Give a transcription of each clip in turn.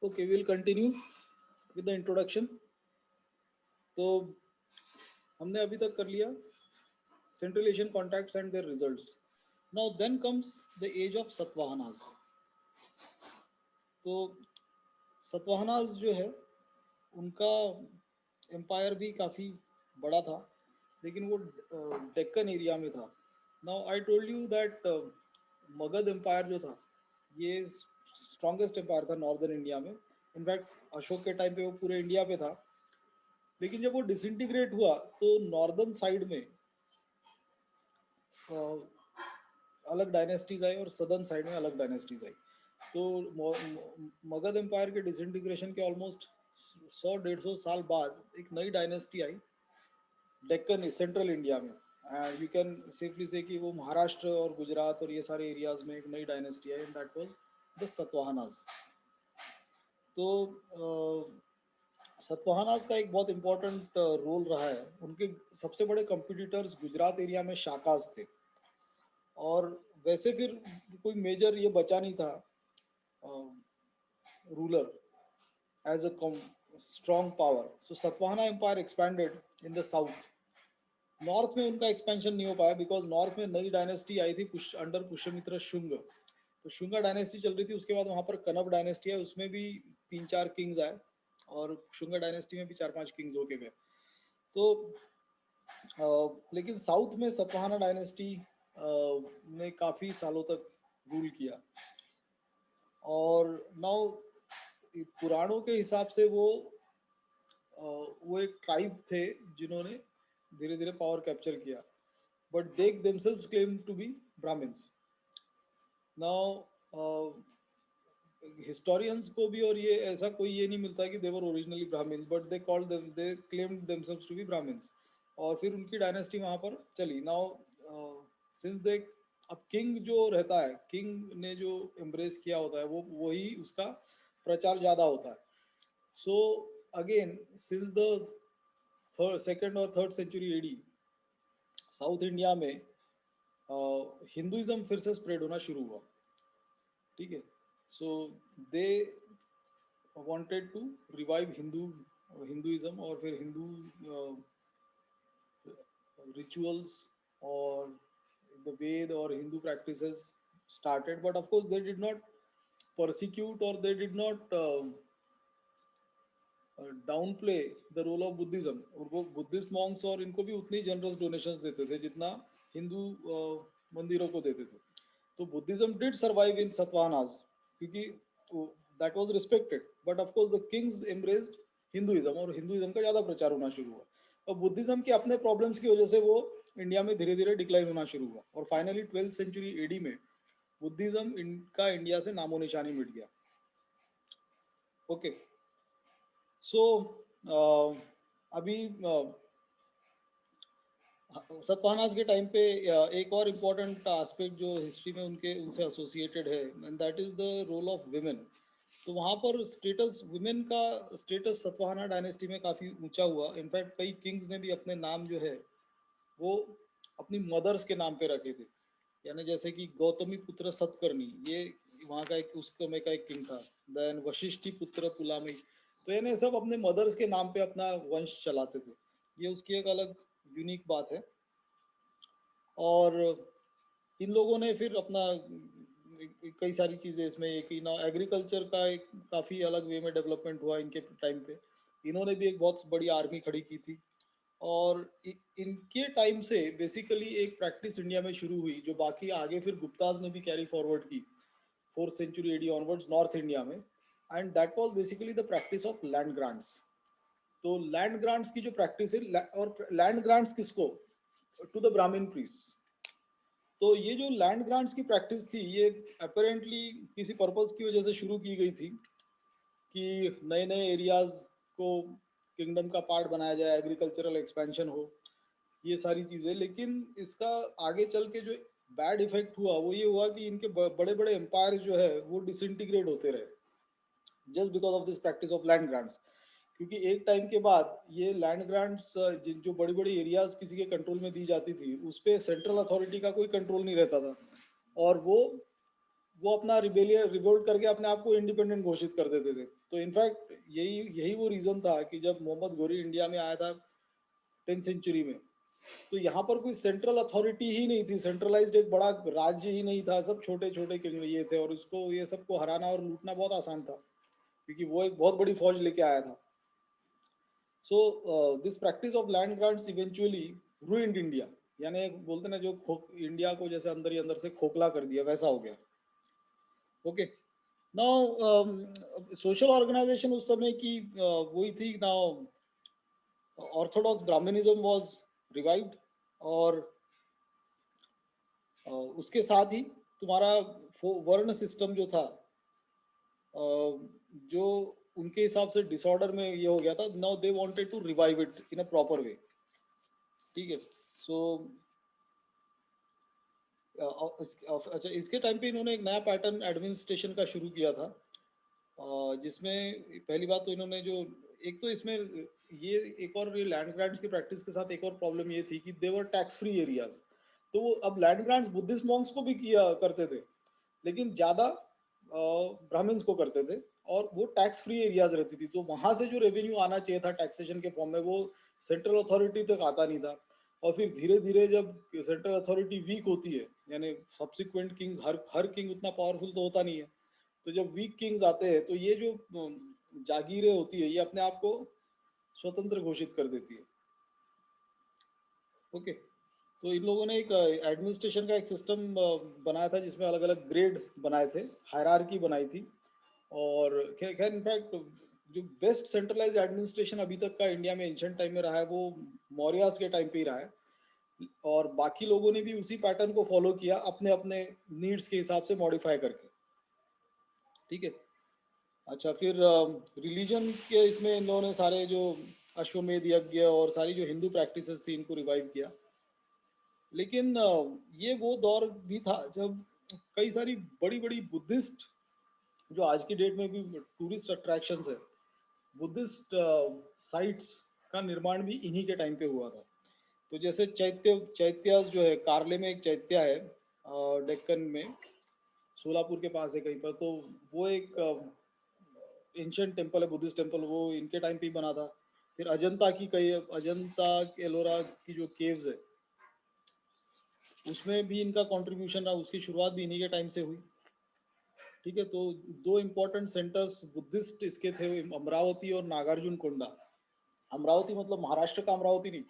Okay, we'll continue with the introduction. तो हमने अभी तक कर लिया Central Asian contacts and their results. Now then comes the age of Satavahanas. तो सतवाहनास जो है उनका एम्पायर भी काफ़ी बड़ा था, लेकिन वो डेक्कन एरिया में था. Now I told you that Magadha empire जो था ये स्ट्रॉन्गेस्ट एम्पायर था नॉर्दर्न इंडिया में. इनफैक्ट अशोक के टाइम पे वो पूरे इंडिया पे था. लेकिन जब वो डिसइंटीग्रेट हुआ तो नॉर्दर्न साइड में अ, अलग डायनेस्टीज आई और सदर्न साइड में अलग डायनेस्टीज आई. तो मगध एम्पायर के डिसइंटीग्रेशन के ऑलमोस्ट 100-150 साल बाद एक नई डायनेस्टी आई डेक्कन सेंट्रल इंडिया में. एंड यू कैन सेफली से कि वो महाराष्ट्र और गुजरात और ये सारे एरियाज में एक नई डायनेस्टी आई and that was the Satavahanas. तो सतवाहनास का एक बहुत इंपॉर्टेंट रोल रहा है. उनके सबसे बड़े कंपिटिटर्स गुजरात एरिया में शाकाज थे. और वैसे फिर कोई मेजर ये बचा नहीं था ruler as a strong power. So Satvahana Empire expanded in the south. North में उनका एक्सपेंशन नहीं हो पाया बिकॉज नॉर्थ में नई डायनेस्टी आई थी अंडर पुष्यमित्र शुंग. तो शुंगा डायनेस्टी चल रही थी. उसके बाद वहां पर कनब डायनेस्टी है, उसमें भी 3-4 किंग्स आए और शुंगा डायनेस्टी में भी 4-5 किंग्स होके गए. तो लेकिन साउथ में सतवाहना डायनेस्टी ने काफी सालों तक रूल किया. और नाउ पुराणों के हिसाब से वो एक ट्राइब थे जिन्होंने धीरे धीरे पावर कैप्चर किया. But they themselves claim to be Brahmins. Now historians को भी और ये ऐसा कोई ये नहीं मिलता कि they were originally Brahmins, but they called them, they claimed themselves to be Brahmins. और फिर उनकी डायनेस्टी वहां पर चली. नाउ सिंस दे अब किंग जो रहता है, किंग ने जो एम्ब्रेस किया होता है वो वही उसका प्रचार ज्यादा होता है. So again since the second or third century AD south India में हिंदुइज्म फिर से स्प्रेड होना शुरू हुआ. ठीक है. So they wanted to revive Hinduism और फिर हिंदू रिचुअल्स और द वेद और Hindu practices started, but of course they did not persecute or they did not down play the role of Buddhism. और वो बुद्धिस्ट मॉन्क्स और इनको भी उतनी जनरस डोनेशंस देते थे जितना हिंदू मंदिरों को देते थे. तो Buddhism did survive in Satavahanas क्योंकि that was respected. But of course the Kings embraced Hinduism और हिंदुइज्म का ज़्यादा प्रचार होना शुरू हुआ. और बुद्धिज्म के अपने प्रॉब्लम्स की वजह से वो इंडिया में धीरे धीरे डिक्लाइन होना शुरू हुआ. और फाइनली 12th सेंचुरी एडी में बुद्धिज्म इनका इंडिया से नामो निशानी मिट गया. ओके. सो अभी सतवाहनास के टाइम पे एक और इम्पोर्टेंट एस्पेक्ट जो हिस्ट्री में उनसे एसोसिएटेड है and that is the role of women. तो वहाँ पर स्टेटस विमेन का स्टेटस सतवाहना डायनेस्टी में काफ़ी ऊंचा हुआ. इनफैक्ट कई किंग्स ने भी अपने नाम जो है वो अपनी मदर्स के नाम पे रखे थे. यानी जैसे कि गौतमी पुत्र सतकर्णी, ये वहाँ का एक उस समय का एक किंग था. देन वशिष्ठी पुत्र पुलामी. तो यानी सब अपने मदर्स के नाम पे अपना वंश चलाते थे. ये उसकी एक अलग यूनिक बात है. और इन लोगों ने फिर अपना कई सारी चीज़ें इसमें एक ना एग्रीकल्चर का एक काफ़ी अलग वे में डेवलपमेंट हुआ इनके टाइम पे. इन्होंने भी एक बहुत बड़ी आर्मी खड़ी की थी. और इनके टाइम से बेसिकली एक प्रैक्टिस इंडिया में शुरू हुई जो बाकी आगे फिर गुप्ताज ने भी कैरी फॉरवर्ड की 4th century AD onwards North India में. And that was basically the practice of land grants. तो लैंड ग्रांट्स की जो प्रैक्टिस है, और लैंड ग्रांट्स किसको, टू द ब्राह्मण प्रीस्ट. तो ये जो लैंड ग्रांट्स की प्रैक्टिस थी ये अपेरेंटली किसी पर्पस की वजह से शुरू की गई थी कि नए नए एरियाज को किंगडम का पार्ट बनाया जाए, एग्रीकल्चरल एक्सपेंशन हो, ये सारी चीज़ें. लेकिन इसका आगे चल के जो बैड इफेक्ट हुआ वो ये हुआ कि इनके बड़े बड़े एम्पायर जो है वो डिसइंटीग्रेट होते रहे just because of this practice of land grants. क्योंकि एक टाइम के बाद ये लैंड ग्रांट्स जो बड़ी बड़ी एरियाज किसी के कंट्रोल में दी जाती थी उस पर सेंट्रल अथॉरिटी का कोई कंट्रोल नहीं रहता था. और वो वो अपना रिबेलियन रिवोल्ट करके अपने आप को इंडिपेंडेंट घोषित कर देते थे। तो इनफैक्ट यही यही वो रीजन था कि जब मोहम्मद घोरी इंडिया में आया था 10th सेंचुरी में, तो यहाँ पर कोई सेंट्रल अथॉरिटी ही नहीं थी, सेंट्रलाइज्ड एक बड़ा राज्य ही नहीं था, सब छोटे छोटे किंग ये थे, और उसको ये सबको हराना और लूटना बहुत आसान था क्योंकि वो एक बहुत बड़ी फौज लेके आया था। So this practice of land grants eventually ruined India, यानी बोलते ना जो इंडिया को जैसे अंदर ही अंदर से खोखला कर दिया वैसा हो गया। ओके, नाउ सोशल ऑर्गेनाइजेशन उस समय की वही थी। Now orthodox Brahminism was revived, और उसके साथ ही तुम्हारा वर्ण सिस्टम जो था, जो उनके हिसाब से डिसऑर्डर में ये हो गया था, now they wanted to revive it in a proper way. ठीक है, सो अच्छा, इसके टाइम पे इन्होंने एक नया पैटर्न एडमिनिस्ट्रेशन का शुरू किया था, जिसमें पहली बात तो इन्होंने जो एक तो इसमें ये एक और ये लैंड ग्रांट्स की प्रैक्टिस के साथ एक और प्रॉब्लम ये थी कि देवर टैक्स फ्री एरियाज। तो वो अब लैंड ग्रांट्स बुद्धिस्ट मॉन्क्स को भी किया करते थे, लेकिन ज़्यादा ब्राह्मण्स को करते थे, और वो टैक्स फ्री एरियाज रहती थी, तो वहाँ से जो रेवेन्यू आना चाहिए था टैक्सेशन के फॉर्म में वो सेंट्रल अथॉरिटी तक आता नहीं था। और फिर धीरे धीरे जब सेंट्रल अथॉरिटी वीक होती है, यानी सब्सिक्वेंट किंग्स, हर किंग उतना पावरफुल तो होता नहीं है, तो जब वीक किंग्स आते हैं तो ये जो जागीरें होती है ये अपने आप को स्वतंत्र घोषित कर देती है। ओके, तो इन लोगों ने एक एडमिनिस्ट्रेशन का एक सिस्टम बनाया था जिसमें अलग अलग ग्रेड बनाए थे, हायरार्की बनाई थी। और खैर खैर इनफैक्ट जो बेस्ट सेंट्रलाइज्ड एडमिनिस्ट्रेशन अभी तक का इंडिया में एंशिएंट टाइम में रहा है वो मौर्यास के टाइम पे ही रहा है, और बाकी लोगों ने भी उसी पैटर्न को फॉलो किया अपने अपने नीड्स के हिसाब से मॉडिफाई करके। ठीक है, अच्छा, फिर रिलीजन के इसमें इन लोगों ने सारे जो अश्वमेध यज्ञ और सारी जो हिंदू प्रैक्टिसेस थी इनको रिवाइव किया। लेकिन ये वो दौर भी था जब कई सारी बड़ी बड़ी बुद्धिस्ट, जो आज की डेट में भी टूरिस्ट अट्रैक्शंस है, बुद्धिस्ट साइट्स का निर्माण भी इन्हीं के टाइम पे हुआ था। तो जैसे चैत्यास जो है, कार्ले में एक चैत्य है डेक्कन में, सोलापुर के पास है कहीं पर, तो वो एक एंशियंट टेम्पल है, बुद्धिस्ट टेम्पल, वो इनके टाइम पे ही बना था। फिर अजंता की कई, अजंता एलोरा की जो केव्स है उसमें भी इनका कंट्रीब्यूशन रहा, उसकी शुरुआत भी इन्हीं के टाइम से हुई। ठीक है, तो दो इम्पोर्टेंट सेंटर्स बुद्धिस्ट इसके थे, अमरावती और नागार्जुन कोंडा। अमरावती मतलब महाराष्ट्र का अमरावती नहीं,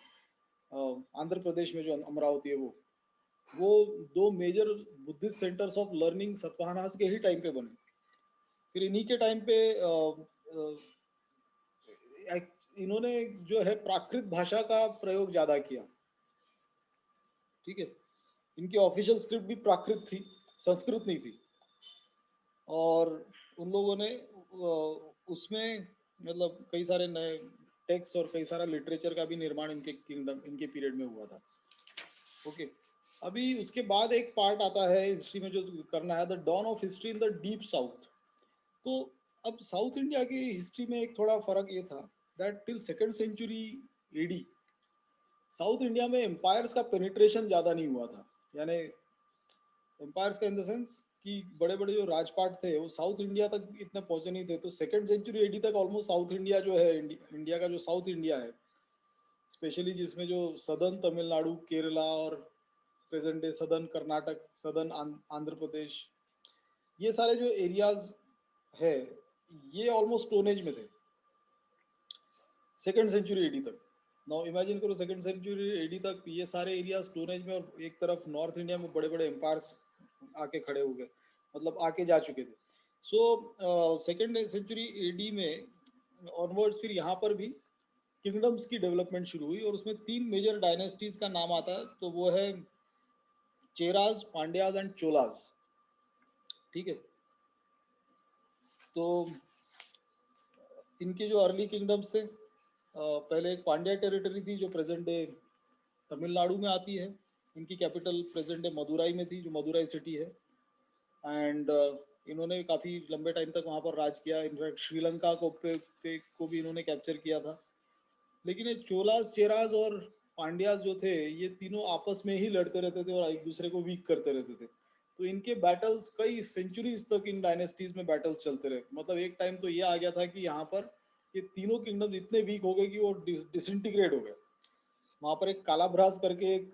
आंध्र प्रदेश में जो अमरावती है वो दो major Buddhist centres of learning Satavahanas के ही टाइम पे बने। फिर इन्हीं के टाइम पे इन्होंने जो है प्राकृत भाषा का प्रयोग ज्यादा किया। ठीक है, इनकी ऑफिशियल स्क्रिप्ट भी प्राकृत थी, संस्कृत नहीं थी। और उन लोगों ने उसमें मतलब कई सारे नए टेक्स्ट और कई सारा लिटरेचर का भी निर्माण इनके किंगडम, इनके पीरियड में हुआ था। ओके, अभी उसके बाद एक पार्ट आता है हिस्ट्री में जो करना है, the dawn of history in the deep south. तो अब साउथ इंडिया की हिस्ट्री में एक थोड़ा फर्क ये था that till 2nd century AD south India में एम्पायर्स का पेनिट्रेशन ज़्यादा नहीं हुआ था। यानी एम्पायर्स का इन द सेंस कि बड़े बड़े जो राजपाट थे वो साउथ इंडिया तक इतने पहुंचे नहीं थे। तो 2nd सेंचुरी एडी तक ऑलमोस्ट साउथ इंडिया जो है, इंडिया का जो साउथ इंडिया है स्पेशली, जिसमें जो सदर्न तमिलनाडु, केरला और present day southern Karnataka, southern Andhra Pradesh, ये सारे जो एरियाज है ये ऑलमोस्ट स्टोन एज में थे 2nd सेंचुरी एडी तक। नाउ इमेजिन करो 2nd सेंचुरी एडी तक ये सारे एरिया स्टोन एज में, और एक तरफ नॉर्थ इंडिया में बड़े बड़े एम्पायर्स आके खड़े हो गए, मतलब आके जा चुके थे। सो 2nd सेंचुरी एडी में ऑनवर्ड्स फिर यहाँ पर भी किंगडम्स की डेवलपमेंट शुरू हुई, और उसमें 3 मेजर डायनेस्टीज का नाम आता है, तो वो है चेराज, पांड्याज एंड चोलाज। ठीक है, तो इनके जो अर्ली किंगडम्स थे, पहले एक पांड्या टेरिटरी थी जो प्रेजेंट डे तमिलनाडु में आती है। इनकी कैपिटल प्रेजेंट डे मदुराई में थी, जो मदुराई सिटी है। एंड इन्होंने काफ़ी लंबे टाइम तक वहाँ पर राज किया, इनफैक्ट श्रीलंका को भी इन्होंने कैप्चर किया था। लेकिन ये चोलास, चेराज और पांड्याज जो थे ये तीनों आपस में ही लड़ते रहते थे और एक दूसरे को वीक करते रहते थे। तो इनके बैटल्स कई सेंचुरीज तक इन डायनेस्टीज में बैटल्स चलते रहे। मतलब एक टाइम तो ये आ गया था कि यहाँ पर ये तीनों किंगडम इतने वीक हो गए कि वो डिसइंटीग्रेट हो गए। वहां पर एक कालाभ्रास करके एक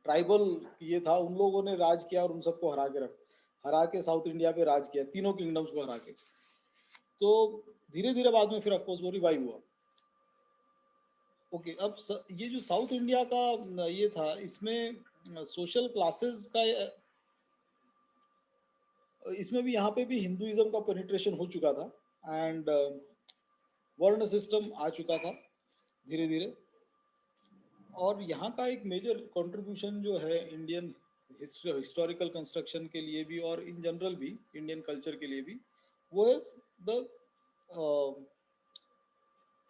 ट्राइबल ये था, उन लोगों ने राज किया और उन सबको हरा के साउथ इंडिया पे राज किया, तीनों किंगडम्स को हरा के। तो धीरे धीरे बाद में फिर ऑफकोर्स वो रिवाइव हुआ। ओके, अब ये जो साउथ इंडिया का ये था, इसमें सोशल क्लासेस का इसमें भी यहाँ पे भी हिंदुइज्म का पेनिट्रेशन हो चुका था एंड वर्ण सिस्टम आ चुका था धीरे धीरे। और यहाँ का एक मेजर कंट्रीब्यूशन जो है इंडियन हिस्टोरिकल कंस्ट्रक्शन के लिए भी और इन जनरल भी इंडियन कल्चर के लिए भी, वो है the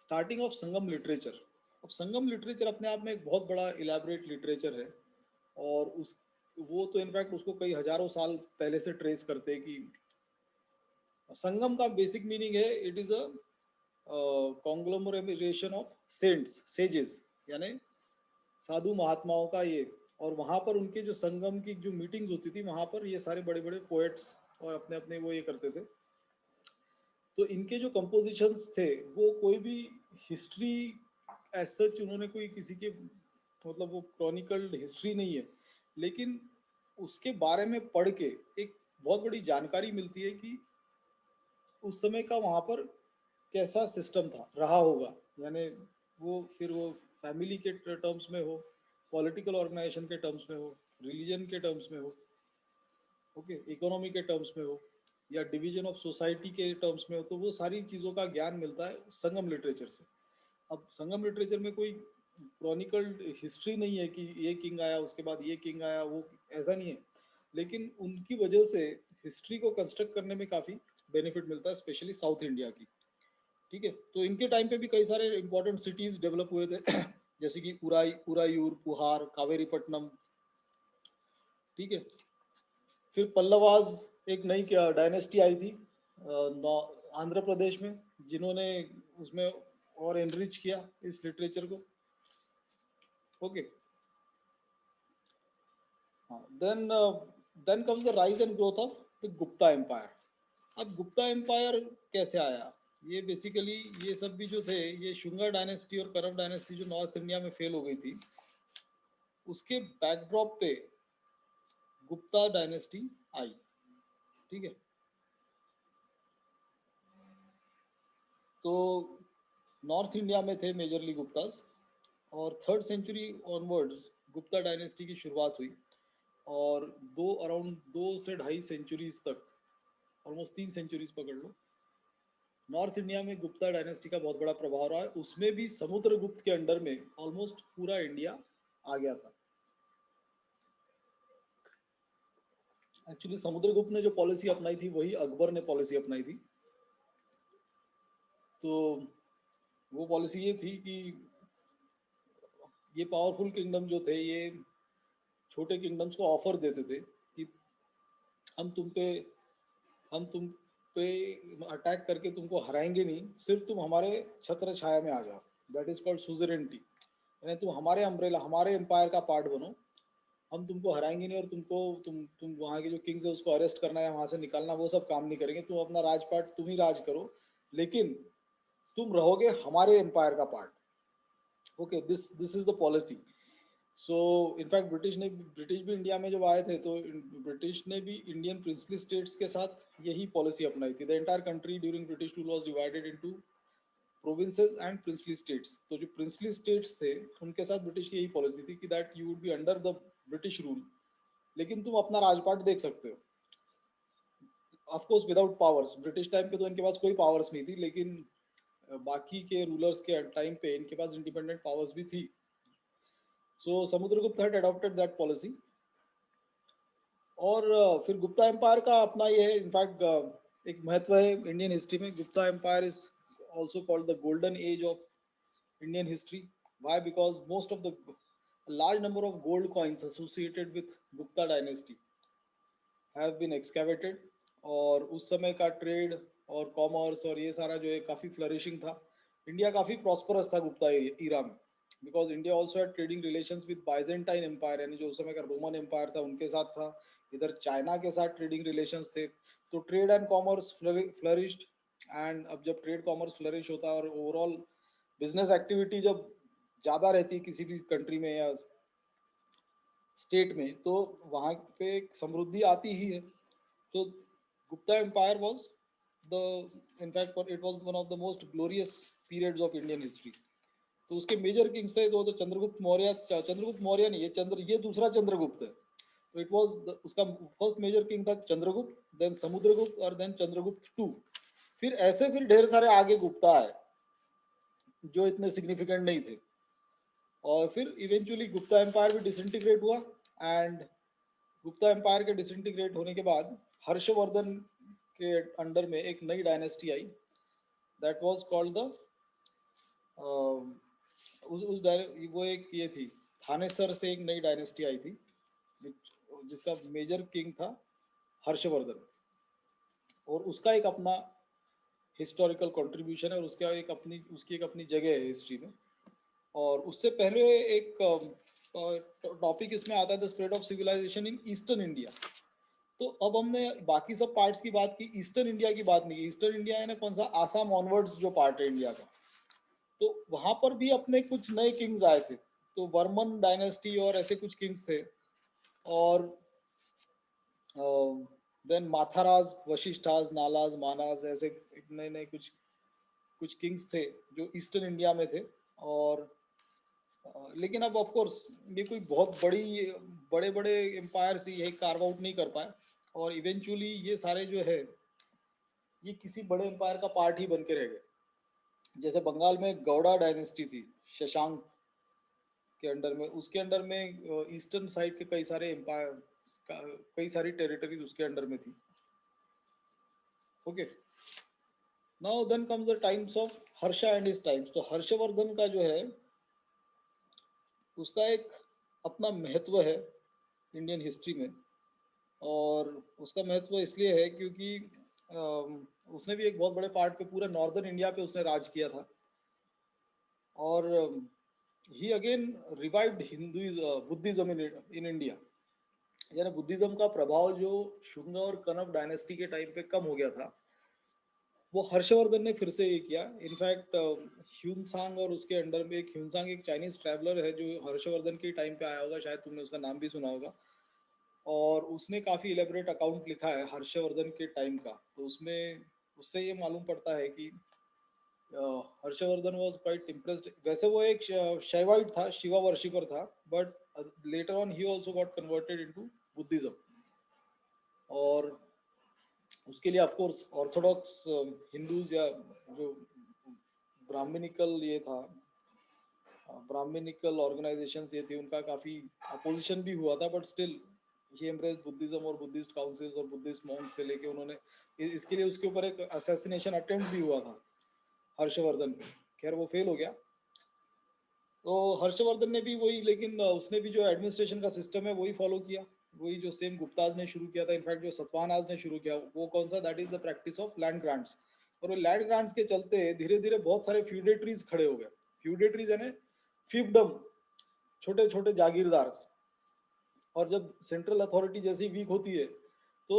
starting of Sangam literature. अब संगम लिटरेचर अपने आप में एक बहुत बड़ा इलेबोरेट लिटरेचर है, और उस वो तो इनफैक्ट उसको कई हजारों साल पहले से ट्रेस करते हैं कि संगम का बेसिक मीनिंग है it is a कॉन्ग्लोमरेशन of cents sages, यानी साधु महात्माओं का ये। और वहाँ पर उनके जो संगम की जो मीटिंग्स होती थी, वहाँ पर ये सारे बड़े बड़े पोएट्स और अपने अपने वो ये करते थे। तो इनके जो कंपोजिशंस थे वो कोई भी हिस्ट्री एज सच उन्होंने कोई किसी के मतलब वो क्रॉनिकल्ड हिस्ट्री नहीं है, लेकिन उसके बारे में पढ़ के एक बहुत बड़ी जानकारी मिलती है कि उस समय का वहाँ पर कैसा सिस्टम था रहा होगा। यानी वो फिर वो फैमिली के टर्म्स में हो, पॉलिटिकल ऑर्गेनाइजेशन के टर्म्स में हो, रिलीजन के टर्म्स में हो, ओके, इकोनॉमी के टर्म्स में हो, या डिवीजन ऑफ सोसाइटी के टर्म्स में हो, तो वो सारी चीज़ों का ज्ञान मिलता है संगम लिटरेचर से। अब संगम लिटरेचर में कोई क्रॉनिकल हिस्ट्री नहीं है कि ये किंग आया उसके बाद ये किंग आया, वो ऐसा नहीं है, लेकिन उनकी वजह से हिस्ट्री को कंस्ट्रक्ट करने में काफ़ी बेनिफिट मिलता है, स्पेशली साउथ इंडिया की। ठीक है, तो इनके टाइम पे भी कई सारे इंपॉर्टेंट सिटीज डेवलप हुए थे जैसे कि उरायूर, पुहार, कावेरीपट्टनम। ठीक है, फिर पल्लवाज एक नई डायनेस्टी आई थी आंध्र प्रदेश में, जिन्होंने उसमें और एनरिच किया इस लिटरेचर को। Okay, then comes the rise and growth of the Gupta empire. अब गुप्ता एम्पायर कैसे आया? ये बेसिकली ये सब भी जो थे, ये शुंगा डायनेस्टी और करम डायनेस्टी जो नॉर्थ इंडिया में फेल हो गई थी, उसके बैकड्रॉप पे गुप्ता डायनेस्टी आई। ठीक है, तो नॉर्थ इंडिया में थे मेजरली गुप्तास, और third century onwards Gupta dynasty की शुरुआत हुई, और अराउंड 2 से 2.5 सेंचुरीज तक, ऑलमोस्ट 3 सेंचुरीज पकड़ लो, नॉर्थ इंडिया में गुप्ता डायनेस्टी का बहुत बड़ा प्रभाव रहा है। उसमें भी समुद्रगुप्त के अंडर में ऑलमोस्ट पूरा इंडिया आ गया था। एक्चुअली समुद्रगुप्त ने जो पॉलिसी अपनाई थी वही अकबर ने पॉलिसी अपनाई थी। तो वो पॉलिसी ये थी कि ये पावरफुल किंगडम जो थे, ये छोटे किंगडम्स को ऑफर देते थे कि हम तुम पे हम तुम पे अटैक करके तुमको हराएंगे नहीं, सिर्फ तुम हमारे छत्र छाया में आ जाओ, दैट इज कॉल्ड सुजरेनिटी। यानी तुम हमारे अम्ब्रेला, हमारे एम्पायर का पार्ट बनो, हम तुमको हराएंगे नहीं, और तुम वहाँ के जो किंग्स है उसको अरेस्ट करना या वहाँ से निकालना वो सब काम नहीं करेंगे, तुम अपना राजपाट तुम ही राज करो, लेकिन तुम रहोगे हमारे एम्पायर का part. Okay, this is the policy. So in fact British भी इंडिया में जब आए थे, तो ब्रिटिश ने भी इंडियन प्रिंसली स्टेट्स के साथ यही पॉलिसी अपनाई थी। The entire country during British rule was divided into provinces and princely states. तो जो प्रिंसली स्टेट्स थे उनके साथ ब्रिटिश की यही पॉलिसी थी कि that you would be under the British rule, लेकिन तुम अपना राजपाट देख सकते हो, of course without powers. British time पे तो इनके पास कोई पावर्स नहीं थी, लेकिन बाकी के रूलर्स के टाइम पे इनके पास इंडिपेंडेंट पावर्स भी थी। So Samudragupta had adopted that policy. और फिर गुप्ता एम्पायर का अपना ये है, इनफैक्ट एक महत्व है इंडियन हिस्ट्री में। Gupta empire is also called the golden age of Indian history. Why? Because most of the large number of gold coins associated with Gupta dynasty have been excavated, और उस समय का ट्रेड और commerce और ये सारा जो है काफ़ी फ्लरिशिंग था। इंडिया काफ़ी प्रॉस्परस था गुप्ता ईरा में। Because India also had trading relations with Byzantine empire, यानी जो उस समय का रोमन एम्पायर था उनके साथ था। इधर चाइना के साथ ट्रेडिंग रिलेशंस थे, तो trade and commerce flourished. And अब जब ट्रेड कॉमर्स फ्लरिश होता है और ओवरऑल बिजनेस एक्टिविटी जब ज़्यादा रहती है किसी भी कंट्री में या स्टेट में, तो वहाँ पे एक समृद्धि आती ही है। तो Gupta empire was the in fact it was one of the most glorious periods of Indian history. तो उसके मेजर किंग्स थे, तो चंद्रगुप्त मौर्य, चंद्रगुप्त मौर्य नहीं, ये दूसरा चंद्रगुप्त है। तो इट वाज उसका फर्स्ट मेजर किंग था चंद्रगुप्त, देन समुद्रगुप्त और देन चंद्रगुप्त टू। फिर ऐसे फिर ढेर सारे आगे गुप्ता है जो इतने सिग्निफिकेंट नहीं थे। और फिर इवेंचुअली गुप्ता एम्पायर भी डिसइंटीग्रेट हुआ। एंड गुप्ता एम्पायर के डिसइंटीग्रेट होने के बाद हर्षवर्धन के अंडर में एक नई dynasty I, that was called the वो एक ये थी, थानेसर से एक नई डायनेस्टी आई थी जिसका मेजर किंग था हर्षवर्धन। और उसका एक अपना हिस्टोरिकल कंट्रीब्यूशन है और उसकी एक अपनी जगह है हिस्ट्री में। और उससे पहले एक टॉपिक इसमें आता है, the spread of civilization in eastern India. तो अब हमने बाकी सब पार्ट्स की बात की, ईस्टर्न इंडिया की बात नहीं की। ईस्टर्न इंडिया यानी कौन सा, आसाम ऑनवर्ड्स जो पार्ट है इंडिया का, तो वहां पर भी अपने कुछ नए किंग्स आए थे। तो वर्मन डायनेस्टी और ऐसे कुछ किंग्स थे। और देन माथाराज, वशिष्ठाज, नालाज, मानाज, ऐसे नए नए कुछ कुछ किंग्स थे जो ईस्टर्न इंडिया में थे। और लेकिन अब ऑफ कोर्स ये कोई बहुत बड़े बड़े एम्पायर से यही कार्व आउट नहीं कर पाए। और इवेंचुअली ये सारे जो है ये किसी बड़े एम्पायर का पार्ट ही बन के रह गए। जैसे बंगाल में गौड़ा डायनेस्टी थी शशांक के अंडर में, उसके अंडर में ईस्टर्न साइड के कई सारे एम्पायर, कई सारी टेरिटरीज उसके अंडर में थी। Okay, now then comes the times of Harsha and his times. तो हर्षवर्धन का जो है उसका एक अपना महत्व है इंडियन हिस्ट्री में। और उसका महत्व इसलिए है क्योंकि उसने भी एक बहुत बड़े पार्ट पे पूरे नॉर्दर्न इंडिया पे उसने राज किया था। और he again revived Buddhism in India. यानी बुद्धिज्म का प्रभाव जो शुंग और कनब डायनेस्टी के टाइम पे कम हो गया था, वो हर्षवर्धन ने फिर से ये किया। इनफैक्ट ह्यूनसांग और उसके अंडर में एक ह्यूनसांग एक चाइनीज ट्रैवलर है जो हर्षवर्धन के टाइम पे आया होगा, शायद तुमने उसका नाम भी सुना होगा। और उसने काफ़ी इलेबोरेट अकाउंट लिखा है हर्षवर्धन के टाइम का। तो उसमें उससे ये मालूम पड़ता है कि हर्षवर्धन वॉज क्वाइट इम्प्रेस्ड। वैसे वो एक शैवाइट था, शिवा वर्शिपर था, but later on he also got converted into Buddhism. और उसके लिए ऑफ कोर्स ऑर्थोडॉक्स हिंदूज या जो ब्राह्मणिकल ये था, ब्राह्मणिकल ऑर्गेनाइजेशंस ये थी, उनका काफ़ी अपोजिशन भी हुआ था। But still he embrace Buddhism और बुद्धिस्ट काउंसिल्स और बुद्धिस्ट मॉन्क्स से लेके उन्होंने इसके लिए उसके ऊपर एक असैसिनेशन अटेम्प्ट भी हुआ था हर्षवर्धन पे। खैर वो फेल हो गया। तो हर्षवर्धन ने भी वही, लेकिन उसने भी जो एडमिनिस्ट्रेशन का सिस्टम है वही फॉलो किया, वही जो सेम गुप्ताज ने शुरू किया था। इनफैक्ट जो सतवाहनाज ने शुरू किया वो कौन सा, that is the practice of land grants. और वो लैंड ग्रांट्स के चलते धीरे धीरे बहुत सारे फ्यूडेटरीज खड़े हो गए। फ्यूडेटरीज यानी फिefडम, छोटे छोटे जागीरदार। और जब सेंट्रल अथॉरिटी जैसी वीक होती है तो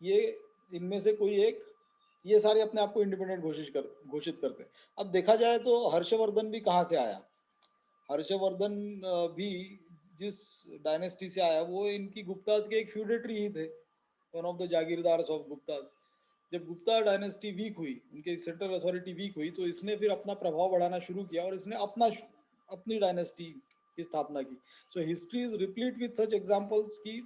ये इनमें से कोई एक, ये सारे अपने आप को इंडिपेंडेंट घोषित करते हैं। अब देखा जाए तो हर्षवर्धन भी कहाँ से आया, हर्षवर्धन भी जिस डायनेस्टी से आया वो इनकी गुप्ताज के एक फ्यूडेटरी ही थे, one of the jagirdars of Guptas. जब गुप्ता डायनेस्टी वीक हुई, उनके सेंट्रल अथॉरिटी वीक हुई, तो इसने फिर अपना प्रभाव बढ़ाना शुरू किया और इसने अपनी डायनेस्टी की स्थापना की। So history is replete with such examples कि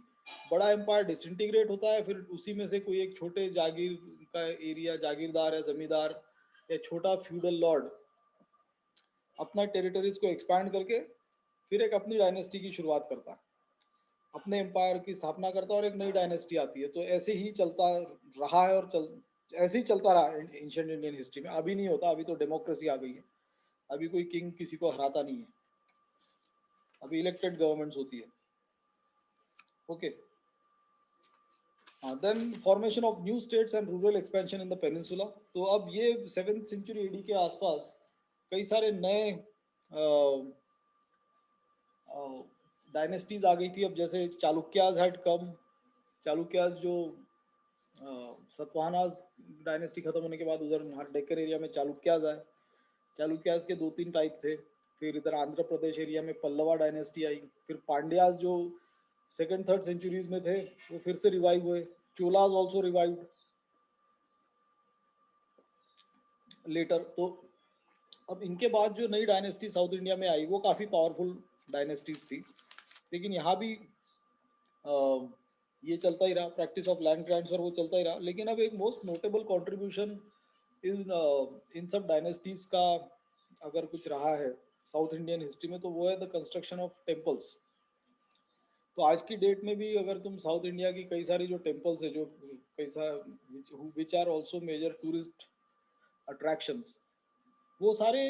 बड़ा एम्पायर डिसइंटीग्रेट होता है, फिर उसी में से कोई एक छोटे जागीर का एरिया, जागीरदार या जमींदार या छोटा फ्यूडल लॉर्ड अपना टेरिटरीज को एक्सपैंड करके फिर एक अपनी डायनेस्टी की शुरुआत करता है, अपने एम्पायर की स्थापना करता है और एक नई डायनेस्टी आती है। तो ऐसे ही चलता रहा है और ऐसे ही चलता रहा एंशिएंट इंडियन हिस्ट्री में। अभी नहीं होता, अभी तो डेमोक्रेसी आ गई है, अभी कोई किंग किसी को हराता नहीं है, अभी इलेक्टेड गवर्नमेंट्स होती है। Okay, then formation of new states and rural expansion in the peninsula. तो अब ये 7th सेंचुरी एडी के आसपास कई सारे नए डायनेस्टीज आ गई थी। अब जैसे चालुक्याज हैड कम, चालुक्याज जो सतवाहनाज डायनेस्टी खत्म होने के बाद उधर हमारे डेक्कन एरिया में चालुक्याज आए। चालुक्याज के दो तीन टाइप थे। फिर इधर आंध्र प्रदेश एरिया में पल्लवा डायनेस्टी आई। फिर पांड्याज जो सेकंड थर्ड सेंचुरीज में थे वो फिर से रिवाइव हुए। Cholas also revived later. तो अब इनके बाद जो नई डायनेस्टी साउथ इंडिया में आई वो काफ़ी पावरफुल डायनेस्टीज थी। लेकिन यहाँ भी ये चलता ही रहा, प्रैक्टिस ऑफ लैंड ट्रांसफर वो चलता ही रहा। लेकिन अब एक मोस्ट नोटेबल कंट्रीब्यूशन इन सब डायनेस्टीज का अगर कुछ रहा है साउथ इंडियन हिस्ट्री में तो वो है द कंस्ट्रक्शन ऑफ टेम्पल्स। तो आज की डेट में भी अगर तुम साउथ इंडिया की कई सारी जो टेम्पल्स है, जो कई सारे which are also major tourist attractions, वो सारे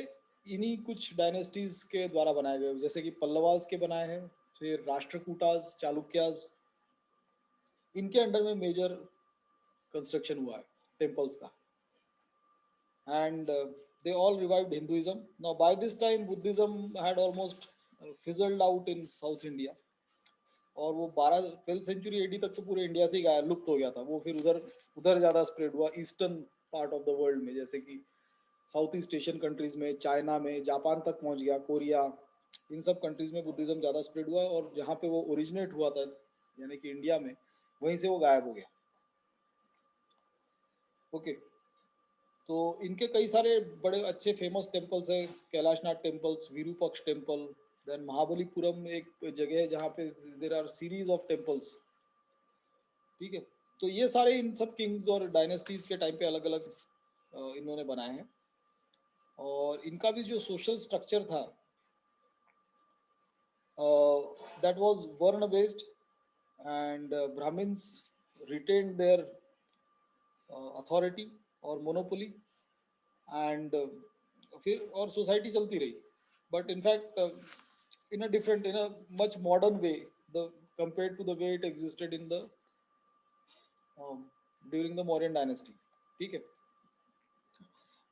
इन्हीं कुछ डायनेस्टीज के द्वारा बनाए गए। जैसे कि पल्लवास के बनाए हैं, फिर राष्ट्रकूटाज, चालुक्याज, इनके अंडर में मेजर कंस्ट्रक्शन हुआ है टेम्पल्स का। And they all revived Hinduism. Now by this time Buddhism had almost fizzled out in south India. और वो 12वीं सेंचुरी एडी तक तो पूरे इंडिया से ही गायब, लुप्त हो गया था वो। फिर उधर उधर ज़्यादा स्प्रेड हुआ eastern part of the world में, जैसे कि साउथ ईस्ट एशियन कंट्रीज में, चाइना में, जापान तक पहुंच गया, कोरिया, इन सब कंट्रीज में बुद्धिज्म ज़्यादा स्प्रेड हुआ। और जहाँ पे वो ओरिजिनेट हुआ था यानी कि इंडिया में, वहीं से वो गायब हो गया। ओके। तो इनके कई सारे बड़े अच्छे फेमस टेम्पल्स हैं। Kailasanatha temples, Virupaksha temple, then Mahabalipuram में एक जगह है जहाँ पे there are series of temples. ठीक है। तो ये सारे इन सब किंग्स और डायनेस्टीज के टाइम पे अलग अलग इन्होंने बनाए हैं। और इनका भी जो सोशल स्ट्रक्चर था that was varna based, and Brahmins retained their authority और मोनोपोली। एंड फिर और सोसाइटी चलती रही, but in fact in a different, in a much modern way the compare to the way it existed in the during the Mauryan dynasty. ठीक है।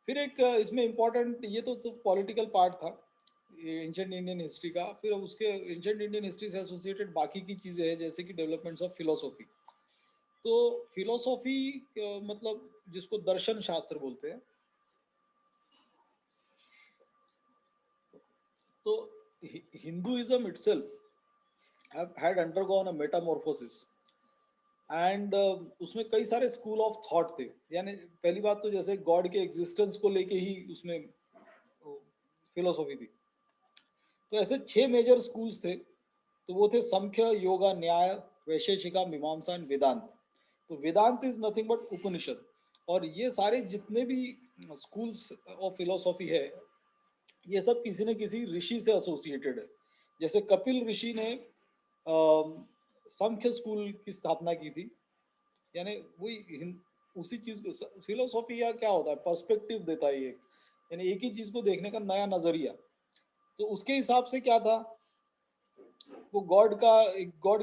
फिर एक इसमें इम्पोर्टेंट, ये तो पॉलिटिकल पार्ट था एंशिएंट इंडियन हिस्ट्री का। फिर उसके एंशिएंट इंडियन हिस्ट्री से एसोसिएटेड बाकी की चीज़ें हैं, जैसे कि डेवलपमेंट्स ऑफ फिलोसॉफी। तो फिलोसॉफी मतलब जिसको दर्शन शास्त्र बोलते हैं, तो Hinduism itself had undergone a metamorphosis. And उसमें कई सारे स्कूल ऑफ थॉट थे। यानी पहली बात तो जैसे गॉड के एग्जिस्टेंस को लेके ही उसमें फिलोसॉफी थी। तो ऐसे 6 मेजर स्कूल्स थे। तो वो थे संख्य, योगा, न्याय, वैशेषिका, मीमांसा एंड वेदांत। तो वेदांत इज नथिंग बट उपनिषद। और ये सारे जितने भी स्कूल्स ऑफ फिलोसॉफी है, ये सब किसी न किसी ऋषि से एसोसिएटेड है। जैसे कपिल ऋषि ने संख्य स्कूल की स्थापना की थी। यानी वही उसी चीज को, फिलोसॉफी या क्या होता है, पर्सपेक्टिव देता है ये, यानी एक ही चीज को देखने का नया नजरिया। तो उसके हिसाब से क्या था, वो गॉड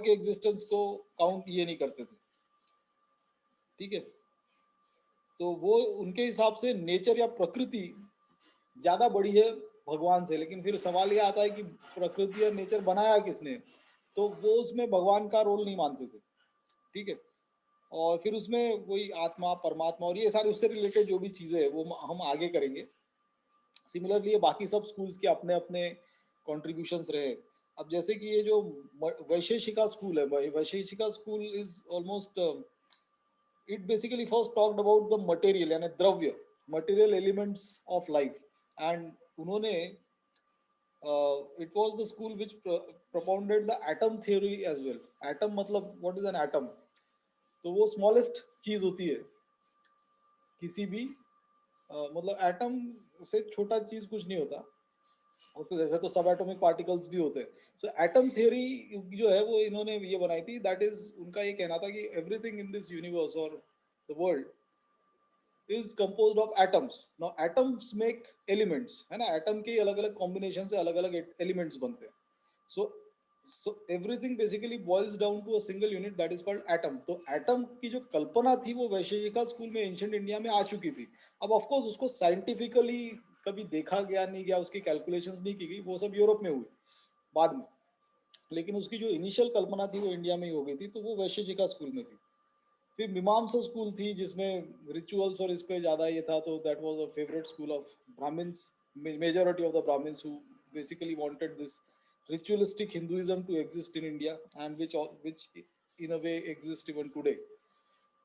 के एग्जिस्टेंस को काउंट ये नहीं करते थे। ठीक है। तो वो उनके हिसाब से नेचर या प्रकृति ज्यादा बड़ी है भगवान से। लेकिन फिर सवाल ये आता है कि प्रकृति और नेचर बनाया किसने, तो वो उसमें भगवान का रोल नहीं मानते थे। ठीक है। और फिर उसमें वही आत्मा, परमात्मा और ये सारे उससे रिलेटेड जो भी चीजें है वो हम आगे करेंगे। सिमिलरली ये बाकी सब स्कूल्स के अपने अपने कॉन्ट्रीब्यूशंस रहे। अब जैसे कि ये जो वैशेषिका स्कूल है, Vaisheshika school is almost, it basically first talked about the material यानी द्रव्य, material elements of life. And उन्होंने it was the school which propounded the atom theory as well. Atom मतलब व्हाट इज एन एटम, तो वो smallest चीज होती है किसी भी मतलब एटम से छोटा चीज कुछ नहीं होता। और फिर वैसे तो सब एटॉमिक पार्टिकल्स भी होते हैं। सो एटम थ्योरी जो है वो इन्होंने ये बनाई थी। दैट इज उनका ये कहना था कि एवरीथिंग इन दिस यूनिवर्स और the world is composed of atoms. Now atoms make elements, है ना, एटम के अलग अलग कॉम्बिनेशन से अलग अलग एलिमेंट्स बनते हैं। So so everything basically boils down to a single unit that is called atom. तो एटम की जो कल्पना थी वो वैशेषिका स्कूल में एंशिएंट इंडिया में आ चुकी थी। अब ऑफ कोर्स उसको साइंटिफिकली कभी देखा गया नहीं गया, उसकी कैलकुलेशंस नहीं की गई, वो सब यूरोप में हुई बाद में। लेकिन उसकी जो इनिशियल कल्पना थी वो इंडिया में ही हो गई थी, तो वो वैश्यजिका स्कूल में थी। फिर मीमांसा स्कूल थी जिसमें रिचुअल्स और इस पे ज़्यादा ये था, तो that was a favourite school of Brahmins, majority of the Brahmins who basically wanted this ritualistic Hinduism to exist in India, and which in a way exist even today.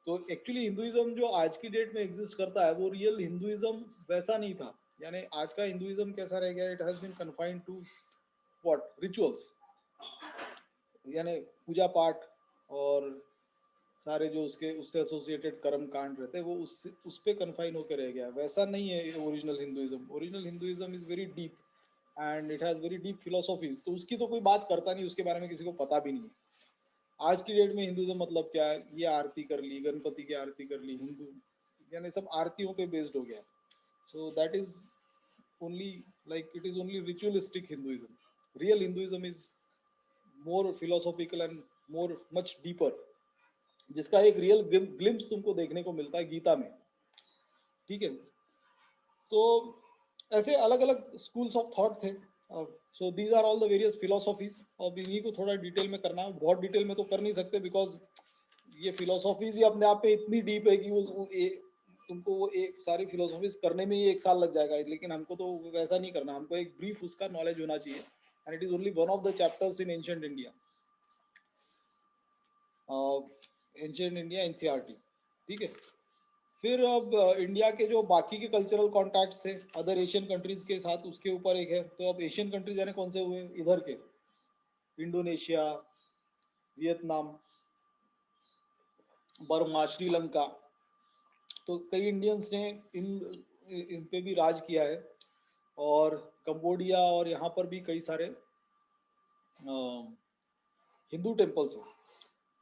तो एक्चुअली हिंदुइज्म जो आज की डेट में एग्जिस्ट करता है वो real Hinduism वैसा नहीं था। यानी आज का हिंदुइज्म कैसा रह गया, it has been confined to what rituals, यानी पूजा पाठ और सारे जो उसके उससे एसोसिएटेड कर्म कांड रहते हैं वो उस पे कन्फाइन होकर रह गया। वैसा नहीं है original Hinduism. Original Hinduism is very deep and it has very deep philosophies, तो उसकी तो कोई बात करता नहीं, उसके बारे में किसी को पता भी नहीं है। आज की डेट में हिंदुइज्म मतलब क्या है, ये आरती कर ली, गणपति की आरती कर ली, हिंदू यानी सब आरतियों पे बेस्ड हो गया। So that is only like it is only ritualistic Hinduism. Real Hinduism is more philosophical and more much deeper, जिसका एक रियल ग्लिम्स तुमको देखने को मिलता है गीता में। ठीक है, तो ऐसे अलग अलग स्कूल्स ऑफ थॉट थे। So these are all the various philosophies. और इन्हीं को थोड़ा डिटेल में करना है, बहुत डिटेल में तो कर नहीं सकते बिकॉज ये फिलोसॉफीज ही अपने आप में इतनी डीप है कि तुमको वो एक सारी फिलोसॉफीज करने में ही 1 साल लग जाएगा। लेकिन हमको तो वैसा नहीं करना, हमको एक ब्रीफ उसका नॉलेज होना चाहिए, and it is only one of the chapters in ancient India, ancient India NCERT. ठीक है, फिर अब इंडिया के जो बाकी के कल्चरल कॉन्टैक्ट्स थे अदर एशियन कंट्रीज के साथ, उसके ऊपर एक है। तो अब एशियन कंट्रीज यानी कौन से हुए, इधर के इंडोनेशिया, वियतनाम, बर्मा, श्रीलंका। तो कई इंडियंस ने इन पे भी राज किया है। और कंबोडिया, और यहाँ पर भी कई सारे हिंदू टेम्पल्स हैं।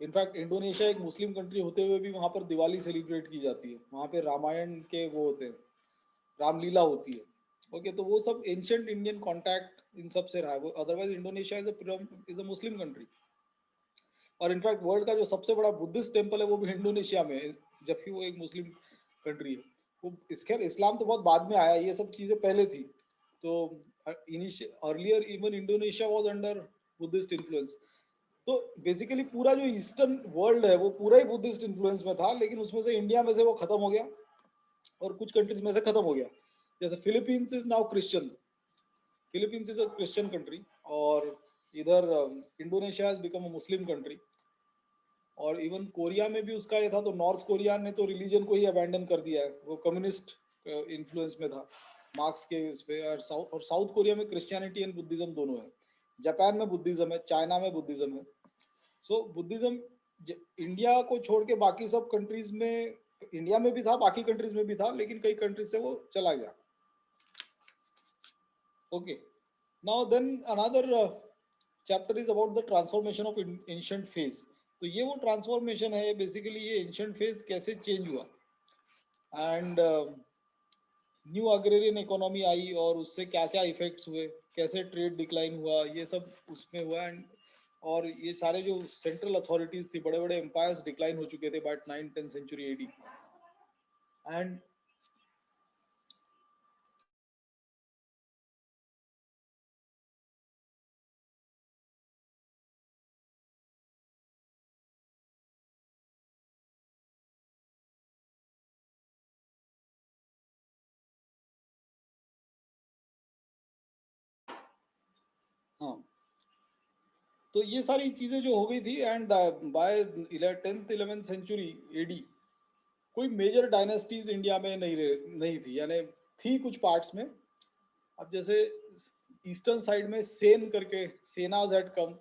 इनफैक्ट इंडोनेशिया एक मुस्लिम कंट्री होते हुए भी वहाँ पर दिवाली सेलिब्रेट की जाती है, वहाँ पे रामायण के वो होते हैं, रामलीला होती है। ओके, तो वो सब एंशियंट इंडियन कांटेक्ट इन सब से रहा है। वो otherwise Indonesia is a Muslim country. और इनफैक्ट वर्ल्ड का जो सबसे बड़ा बुद्धिस्ट टेम्पल है वो भी इंडोनेशिया में है, जबकि वो एक मुस्लिम कंट्री है। वो खैर इस्लाम तो बहुत बाद में आया, ये सब चीज़ें पहले थी। तो earlier even Indonesia was under Buddhist influence. तो बेसिकली पूरा जो ईस्टर्न वर्ल्ड है वो पूरा ही बुद्धिस्ट इन्फ्लुएंस में था, लेकिन उसमें से इंडिया में से वो खत्म हो गया और कुछ कंट्रीज में से खत्म हो गया। जैसे Philippines is now Christian, Philippines is a Christian country. और इधर Indonesia has become a Muslim country. और इवन कोरिया में भी उसका ये था, तो नॉर्थ कोरिया ने तो रिलीजन को ही अबैंडन कर दिया है, वो कम्युनिस्ट इन्फ्लुएंस में था मार्क्स के इस पे। और साउथ कोरिया में क्रिश्चियनिटी एंड बुद्धिज्म दोनों है। जापान में बुद्धिज्म है, चाइना में बुद्धिज्म है। सो बुद्धिज्म इंडिया को छोड़ के बाकी सब कंट्रीज में, इंडिया में भी था, बाकी कंट्रीज में भी था, लेकिन कई कंट्रीज से वो चला गया। Okay, now then another chapter is about the transformation of ancient phase. तो ये वो ट्रांसफॉर्मेशन है बेसिकली, ये एंशिएंट फेज कैसे चेंज हुआ। एंड न्यू अग्रेरियन इकोनॉमी आई और उससे क्या क्या इफेक्ट्स हुए, कैसे ट्रेड डिक्लाइन हुआ, ये सब उसमें हुआ। एंड और ये सारे जो सेंट्रल अथॉरिटीज थी, बड़े बड़े एम्पायर्स डिक्लाइन हो चुके थे bye 9th-10th century AD. And हाँ, तो ये सारी चीजें जो हो गई थी। And by 10th-11th century AD कोई मेजर डायनेस्टीज इंडिया में नहीं थी, यानी थी कुछ पार्ट्स में। अब जैसे ईस्टर्न साइड में सेन करके सेनाज हैड कम,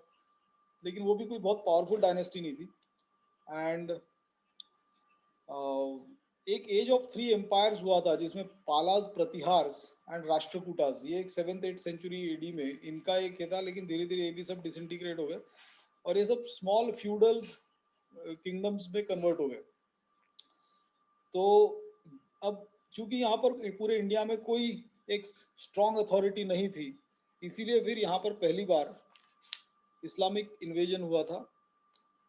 लेकिन वो भी कोई बहुत पावरफुल डायनेस्टी नहीं थी। एंड एक एज ऑफ 3 एम्पायर्स हुआ था जिसमें पालाज, प्रतिहार्स एंड राष्ट्रकूटास, ये एक 7th-8th सेंचुरी एडी में इनका एक था। लेकिन धीरे धीरे ये भी सब डिसइंटीग्रेट हो गए और ये सब स्मॉल फ्यूडल किंगडम्स में कन्वर्ट हो गए। तो अब चूंकि यहाँ पर पूरे इंडिया में कोई एक स्ट्रॉन्ग अथॉरिटी नहीं थी, इसीलिए फिर यहाँ पर पहली बार इस्लामिक इन्वेजन हुआ था,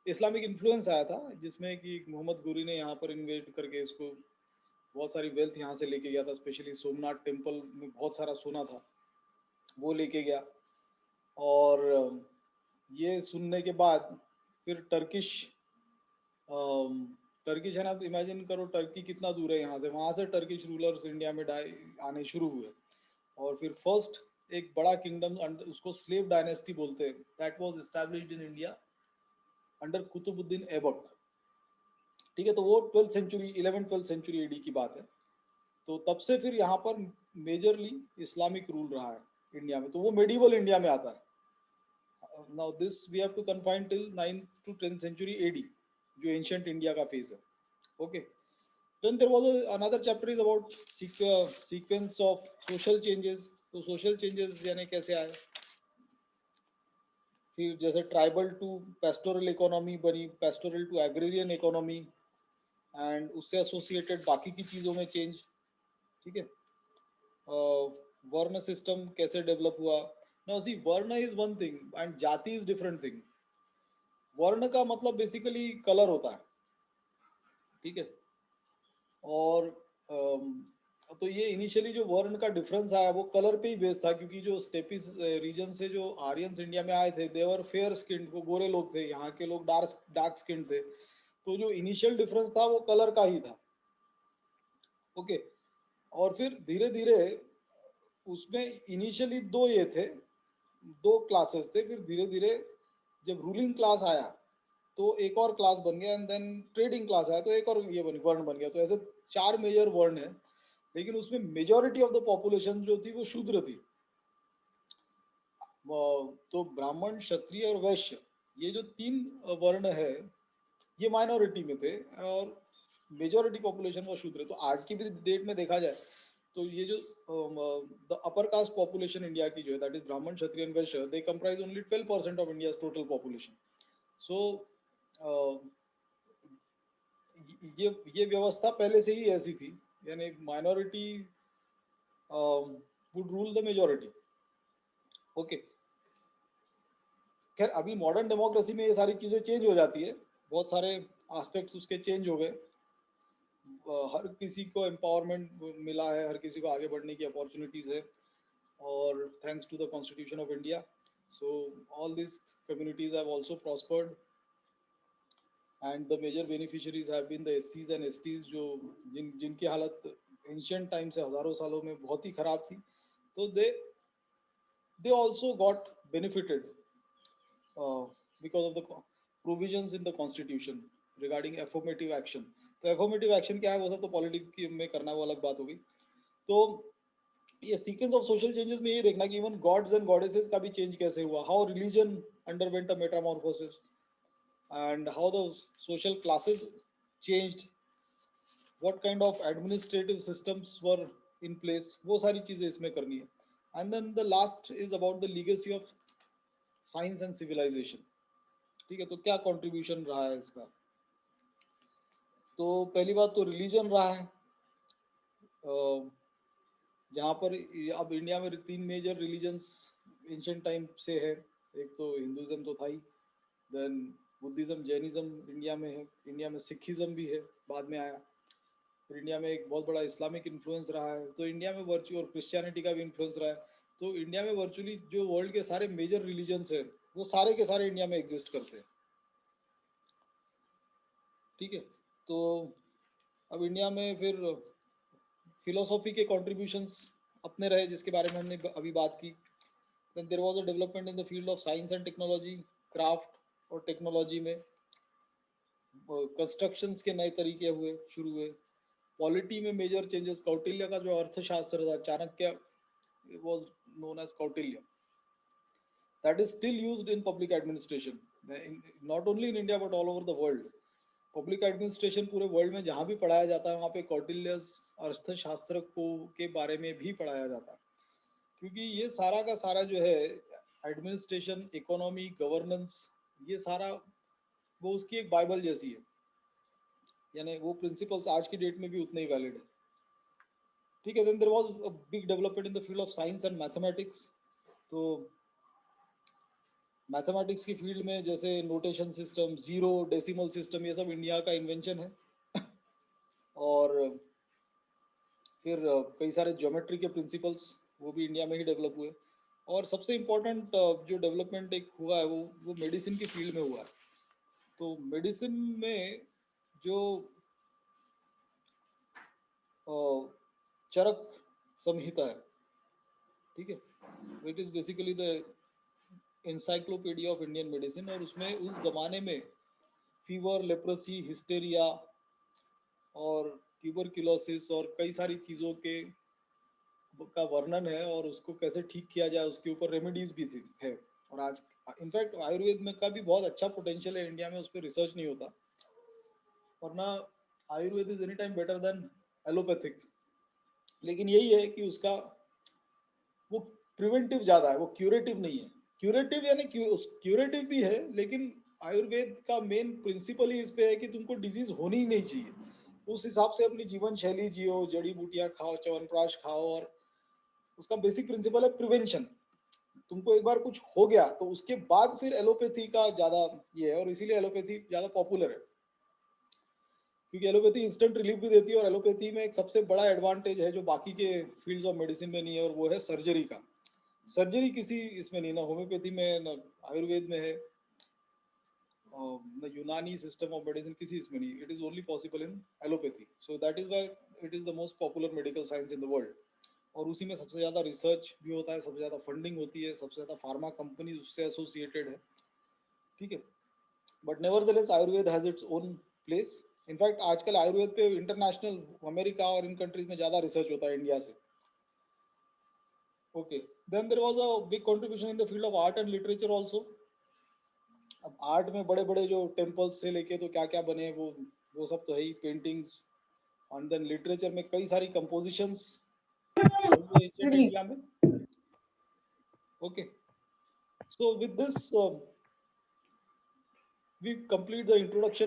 इस्लामिक इन्फ्लुएंस आया था, जिसमें कि मोहम्मद गोरी ने यहाँ पर इन्वेट करके इसको बहुत सारी वेल्थ यहाँ से लेके गया था, स्पेशली सोमनाथ टेम्पल में बहुत सारा सोना था, वो लेके गया। और ये सुनने के बाद फिर टर्किश, टर्किश है ना, तो इमेजिन करो टर्की कितना दूर है यहाँ से, वहाँ से टर्किश रूलर्स इंडिया में आने शुरू हुए। और फिर फर्स्ट एक बड़ा किंगडम, उसको स्लेव डायनेस्टी बोलते हैं, that was established in India under Qutbuddin Aibak. ठीक है, तो वो 12th century, 11th 12th century AD की बात है। तो तब से फिर यहाँ पर मेजरली इस्लामिक रूल रहा है इंडिया में, तो वो मेडिवल इंडिया में आता है। Now this we have to confine till 9th to 10th century AD, जो एंशियंट इंडिया का फेज है। Okay, then there was another chapter is about sequence of social changes। तो social changes यानी कैसे आए, फिर जैसे ट्राइबल टू पेस्टोरल इकोनॉमी बनी, pastoral to agrarian economy, and उससे एसोसिएटेड बाकी की चीज़ों में चेंज। ठीक है, वर्ण सिस्टम कैसे डेवलप हुआ। नाउ सी, वर्ण इज वन थिंग एंड जाति इज डिफरेंट थिंग। वर्ण का मतलब बेसिकली कलर होता है, ठीक है। और तो ये इनिशियली जो वर्ण का डिफरेंस आया वो कलर पे ही बेस्ड था, क्योंकि जो स्टेपिस रीजन से जो आर्यंस इंडिया में आए थे, देवर फेयर स्किन, वो गोरे लोग थे, यहाँ के लोग डार्क डार्क स्किन थे। तो जो इनिशियल डिफरेंस था वो कलर का ही था। ओके, और फिर धीरे धीरे उसमें इनिशियली दो ये थे, दो क्लासेस थे, फिर धीरे धीरे जब रूलिंग क्लास आया तो एक और क्लास बन गया, एंड देन ट्रेडिंग क्लास आया तो एक और ये बन वर्ण बन गया। तो ऐसे चार मेजर वर्ण है, लेकिन उसमें मेजोरिटी ऑफ द पॉपुलेशन जो थी वो शूद्र थी। तो ब्राह्मण, क्षत्रिय और वैश्य, ये जो तीन वर्ण है, ये माइनॉरिटी में थे, और मेजोरिटी पॉपुलेशन वो शूद्र। तो आज की भी डेट में देखा जाए तो ये जो the upper caste population India की जो है, that is Brahmin, Kshatriya and Vaishya, they comprise only 12% of India total population. So ये व्यवस्था पहले से ही ऐसी थी, यानी minority would rule the majority. Okay, खैर अभी मॉडर्न डेमोक्रेसी में ये सारी चीज़ें चेंज हो जाती है, बहुत सारे एस्पेक्ट्स उसके चेंज हो गए। हर किसी को एम्पावरमेंट मिला है, हर किसी को आगे बढ़ने की अपॉर्चुनिटीज़ है, और thanks to the constitution of India, so all this communities have also prospered, and the major beneficiaries have been the एससीज एंड एसटीज, जो जिनकी हालत एंशियंट टाइम से हज़ारों सालों में बहुत ही ख़राब थी। तो they also got benefited because of the provisions in the constitution regarding affirmative action। तो affirmative action क्या है, वो सब तो पॉलिटिक्स में करना, वो अलग बात होगी। तो ये सीक्वेंस ऑफ सोशल चेंजेस में ये देखना कि इवन गॉड्स एंड गॉडेसेस का भी चेंज कैसे हुआ, how religion underwent a metamorphosis, and how the social classes changed, what kind of administrative systems were in place, वो सारी चीजें इसमें करनी है। And then the last is about the legacy of science and civilisation. ठीक है, तो क्या कंट्रीब्यूशन रहा है इसका। तो पहली बात तो रिलीजन रहा है, जहाँ पर अब इंडिया में तीन मेजर रिलीजन्स एंशिएंट टाइम से है। एक तो हिंदुज़म तो था ही, देन बुद्धिज़्म, जैनिज़्म इंडिया में है, इंडिया में सिखिज़्म भी है, बाद में आया। फिर इंडिया में एक बहुत बड़ा इस्लामिक इन्फ्लुएंस रहा है, तो इंडिया में वर्चुअल, और क्रिश्चियनिटी का भी इन्फ्लुएंस रहा है। तो इंडिया में वर्चुअली जो वर्ल्ड के सारे मेजर रिलीजन्स है, वो सारे के सारे इंडिया में एग्जिस्ट करते हैं। ठीक है, तो अब इंडिया में फिर फिलोसॉफी के कॉन्ट्रीब्यूशंस अपने रहे, जिसके बारे में हमने अभी बात की। Then there was a development in the field of science and technology, craft और टेक्नोलॉजी में कंस्ट्रक्शंस के नए तरीके हुए, शुरू हुए। पॉलिटी में मेजर चेंजेस, कौटिल्य का जो अर्थशास्त्र था, Chanakya was known as Kautilya, that is still used in public administration, not only in India but all over the world. Public administration पूरे वर्ल्ड में जहाँ भी पढ़ाया जाता है, वहाँ पे कौटिल्य अर्थशास्त्र को के बारे में भी पढ़ाया जाता है, क्योंकि ये सारा का सारा जो है एडमिनिस्ट्रेशन, इकोनॉमी, गवर्नेंस, ये सारा वो उसकी एक बाइबल जैसी है, यानी वो प्रिंसिपल्स आज की डेट में भी उतने ही वैलिड है। ठीक है, then there was a big development in the field of science and mathematics. तो मैथमेटिक्स की फील्ड में जैसे notation system, zero, decimal system, ये सब इंडिया का इन्वेंशन है। और फिर कई सारे ज्योमेट्री के प्रिंसिपल्स वो भी इंडिया में ही डेवलप हुए। और सबसे इम्पोर्टेंट जो डेवलपमेंट एक हुआ है वो मेडिसिन की फील्ड में हुआ है। तो मेडिसिन में जो अ, चरक संहिता है, ठीक है, it is basically the encyclopedia of Indian medicine. और उसमें उस जमाने में फीवर, लेप्रोसी, हिस्टेरिया और ट्यूबरक्यूलोसिस और कई सारी चीज़ों के का वर्णन है, और उसको कैसे ठीक किया जाए उसके ऊपर रेमेडीज भी थी है। और आज इनफैक्ट आयुर्वेद में का भी बहुत अच्छा पोटेंशियल है, इंडिया में उस पर रिसर्च नहीं होता, वरना Ayurveda is any time better than allopathic. लेकिन यही है कि उसका वो प्रिवेंटिव ज़्यादा है, वो क्यूरेटिव नहीं है। क्यूरेटिव यानी क्यूरेटिव भी है, लेकिन आयुर्वेद का मेन प्रिंसिपल ही इस पे है कि तुमको डिजीज होनी ही नहीं चाहिए, उस हिसाब से अपनी जीवन शैली जियो, जड़ी बूटियां खाओ, च्यवनप्राश खाओ। और उसका बेसिक प्रिंसिपल है प्रिवेंशन। तुमको एक बार कुछ हो गया तो उसके बाद फिर एलोपैथी का ज़्यादा ये है, और इसीलिए एलोपैथी ज़्यादा पॉपुलर है, क्योंकि एलोपैथी इंस्टेंट रिलीफ भी देती है। और एलोपैथी में एक सबसे बड़ा एडवांटेज है जो बाकी के फील्ड्स ऑफ मेडिसिन में नहीं है, और वो है सर्जरी का। सर्जरी किसी इसमें नहीं, ना होम्योपैथी में, ना आयुर्वेद में है, ना यूनानी सिस्टम ऑफ मेडिसिन किसी इसमें नहीं। It is only possible in allopathy, so that is why it is the most popular medical science in the world. और उसी में सबसे ज़्यादा रिसर्च भी होता है, सबसे ज़्यादा फंडिंग होती है, सबसे ज़्यादा फार्मा कंपनीज उससे एसोसिएटेड है, ठीक है। But nevertheless Ayurveda has its own place. In fact आजकल आयुर्वेद पे इंटरनेशनल अमेरिका और इन कंट्रीज में ज़्यादा रिसर्च होता है इंडिया से। Okay, then there was a big contribution in the field of art and literature also. अब आर्ट में बड़े बड़े जो टेम्पल्स से लेके तो क्या क्या बने, वो सब तो है ही, पेंटिंग्स। एंड देन लिटरेचर में कई सारी कंपोजिशंस हुए एंशिएंट इंडिया में। Okay, so with this we complete the introduction